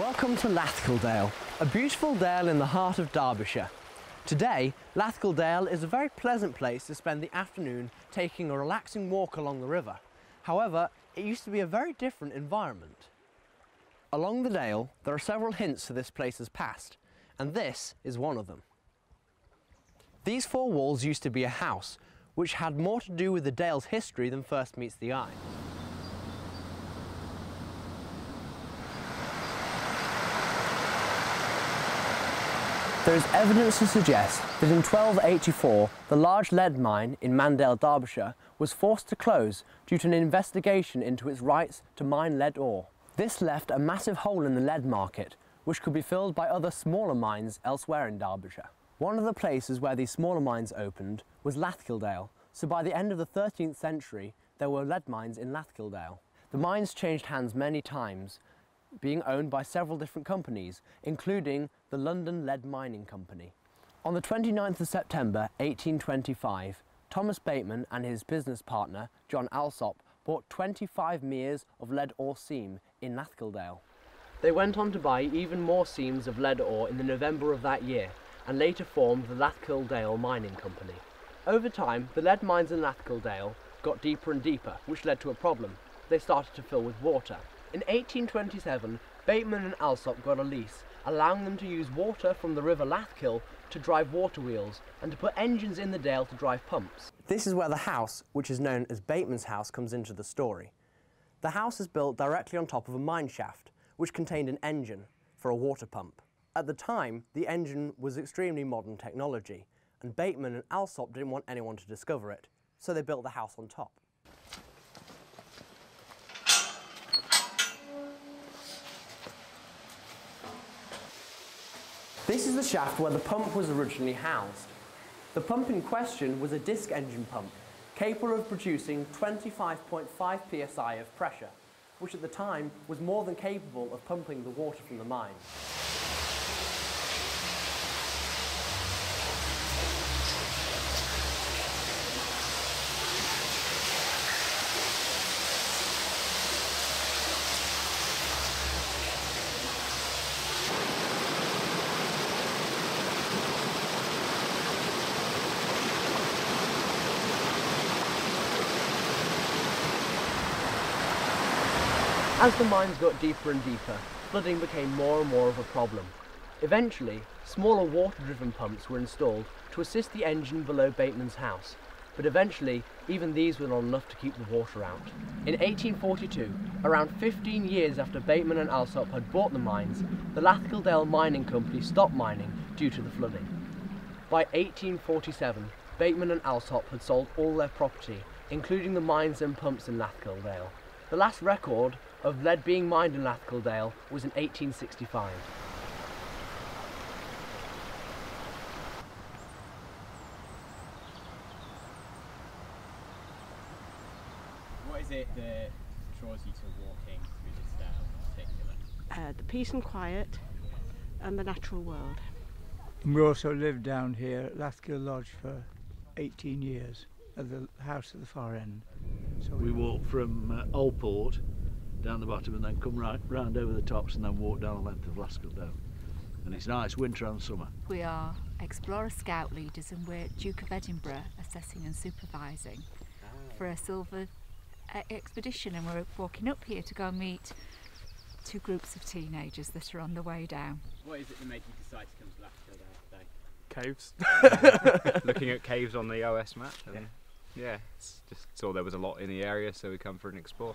Welcome to Lathkill Dale, a beautiful dale in the heart of Derbyshire. Today, Lathkill Dale is a very pleasant place to spend the afternoon taking a relaxing walk along the river. However, it used to be a very different environment. Along the dale, there are several hints to this place's past, and this is one of them. These four walls used to be a house, which had more to do with the dale's history than first meets the eye. There is evidence to suggest that in 1284, the large lead mine in Mandale, Derbyshire, was forced to close due to an investigation into its rights to mine lead ore. This left a massive hole in the lead market, which could be filled by other smaller mines elsewhere in Derbyshire. One of the places where these smaller mines opened was Lathkill Dale, so by the end of the 13th century, there were lead mines in Lathkill Dale. The mines changed hands many times, being owned by several different companies, including the London Lead Mining Company. On the 29th of September 1825, Thomas Bateman and his business partner, John Alsop, bought 25 meres of lead ore seam in Lathkill Dale. They went on to buy even more seams of lead ore in the November of that year, and later formed the Lathkill Dale Mining Company. Over time, the lead mines in Lathkill Dale got deeper and deeper, which led to a problem. They started to fill with water. In 1827, Bateman and Alsop got a lease, allowing them to use water from the River Lathkill to drive water wheels and to put engines in the dale to drive pumps. This is where the house, which is known as Bateman's house, comes into the story. The house is built directly on top of a mine shaft, which contained an engine for a water pump. At the time, the engine was extremely modern technology, and Bateman and Alsop didn't want anyone to discover it, so they built the house on top. This is the shaft where the pump was originally housed. The pump in question was a disc engine pump, capable of producing 25.5 psi of pressure, which at the time was more than capable of pumping the water from the mine. As the mines got deeper and deeper, flooding became more and more of a problem. Eventually, smaller water-driven pumps were installed to assist the engine below Bateman's house, but eventually even these were not enough to keep the water out. In 1842, around 15 years after Bateman and Alsop had bought the mines, the Lathkill Dale Mining Company stopped mining due to the flooding. By 1847, Bateman and Alsop had sold all their property, including the mines and pumps in Lathkill Dale. The last record of lead being mined in Lathkill Dale was in 1865. What is it that draws you to walking through this dale in particular? The peace and quiet and the natural world. We also lived down here at Lathkill Lodge for 18 years at the house at the far end. So we walked from Old Port down the bottom and then come round over the tops and then walk down the length of Lathkill Dale. And it's nice, winter and summer. We are Explorer Scout leaders and we're Duke of Edinburgh assessing and supervising for a silver expedition, and we're walking up here to go and meet two groups of teenagers that are on the way down. What is it that made you decide to come to Lathkill Dale today? Caves. Looking at caves on the OS map, and yeah, it's just saw there was a lot in the area, so we come for an explore.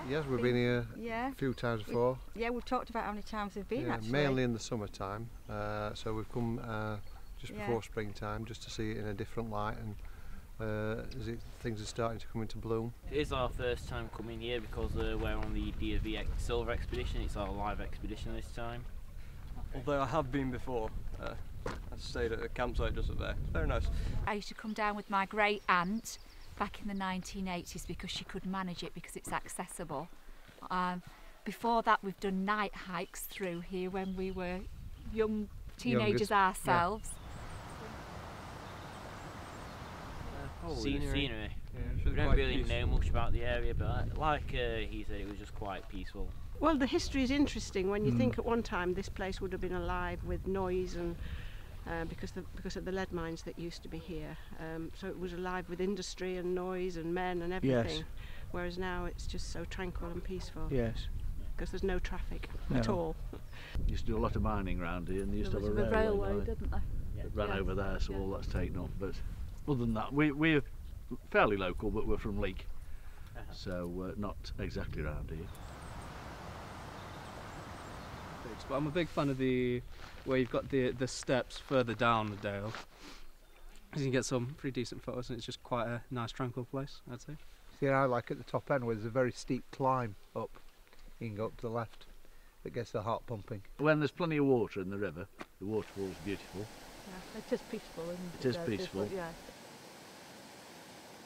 Yes, we've been here a few times before. We've talked about how many times we've been actually. Mainly in the summertime, so we've come just before springtime just to see it in a different light, and things are starting to come into bloom. It is our first time coming here because we're on the DV Silver Expedition. It's our live expedition this time. Although I have been before, I stayed at a campsite just up there. It's very nice. I used to come down with my great aunt back in the 1980s because she could manage it because it's accessible. Before that, we've done night hikes through here when we were young teenagers ourselves. scenery. Yeah, We don't really know much about the area, but like he said, it was just quite peaceful. Well, the history is interesting when you think at one time this place would have been alive with noise and because of the lead mines that used to be here. So it was alive with industry and noise and men and everything. Yes. Whereas now it's just so tranquil and peaceful. Yes. Because there's no traffic at all. Used to do a lot of mining around here, and they used to have a railway line didn't they? that ran over there, so all that's taken off. But other than that, we're fairly local, but we're from Leek, so not exactly around here. But I'm a big fan of where you've got the steps further down the dale. You can get some pretty decent photos, and it's just quite a nice tranquil place, I'd say. See, I like at the top end where there's a very steep climb up. You can go up to the left. That gets the heart pumping. When there's plenty of water in the river, the waterfall's beautiful. Yeah, it is peaceful, isn't it? It is peaceful. Yeah.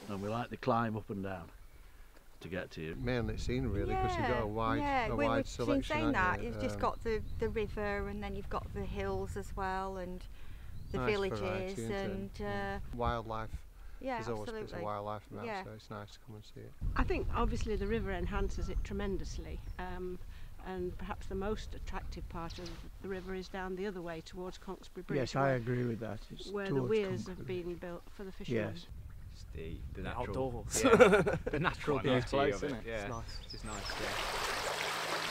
And we like the climb up and down to get to you. Mainly scenery, really, because you've got a wide selection. Saying that, you've just got the river, and then you've got the hills as well, and the nice villages, variety, and wildlife. yeah, There's always absolutely. bits of wildlife about, Yeah. so it's nice to come and see it. I think obviously the river enhances it tremendously, and perhaps the most attractive part of the river is down the other way towards Conksbury Bridge. Yes, I agree with that. It's where the towards weirs have Conksbury. been built for the fishermen. Yes. It's the natural outdoors. Yeah, the natural Quite a nice beauty place, of it. isn't it? Yeah, It's nice. It's just nice. Yeah.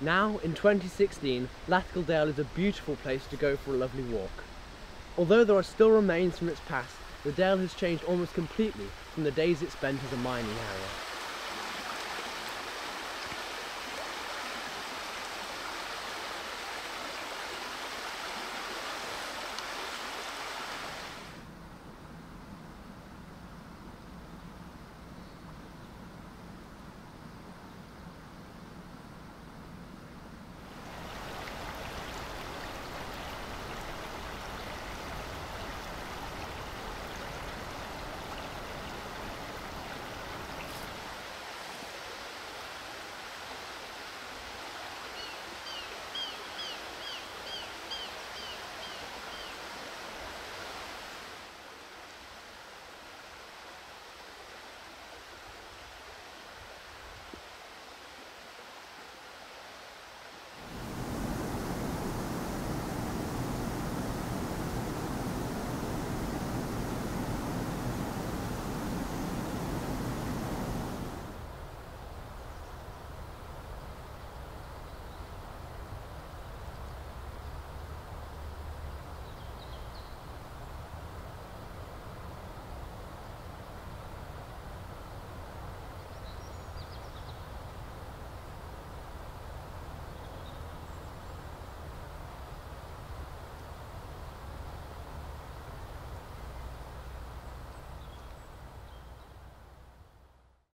Now, in 2016, Lathkill Dale is a beautiful place to go for a lovely walk. Although there are still remains from its past, the dale has changed almost completely from the days it spent as a mining area.